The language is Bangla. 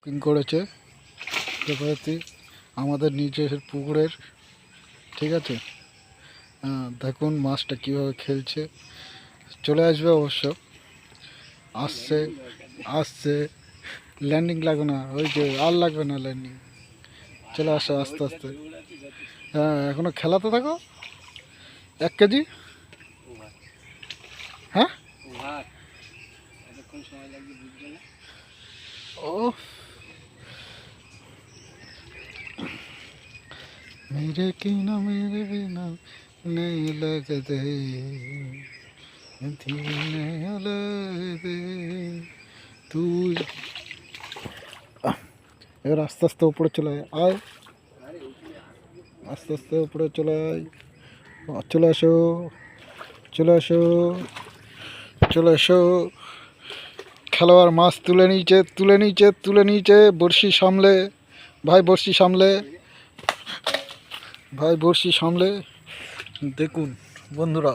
বুকিং করেছে আমাদের নিজের পুকুরের, ঠিক আছে। দেখুন মাছটা কীভাবে খেলছে, চলে আসবে অবশ্য, আসছে আসছে ল্যান্ডিং লাগবে না, ওই যে আর লাগবে না ল্যান্ডিং, চলে আসে আস্তে আস্তে। হ্যাঁ এখনো খেলাতে থাকো। 1 কেজি, হ্যাঁ ও मेरे की ना मेरे बिना नहीं लगते তুই এবার আস্তে আস্তে উপরে চলে আয়, আস্তে আস্তে উপরে চলে আয়, চলে আসো চলে আসো চলে আসো। খেলোয়াড় মাছ তুলে নিয়েছে বড়শি সামলে, ভাই বড়শি সামলে, ভাই বড়শি সামলে। দেখুন বন্ধুরা।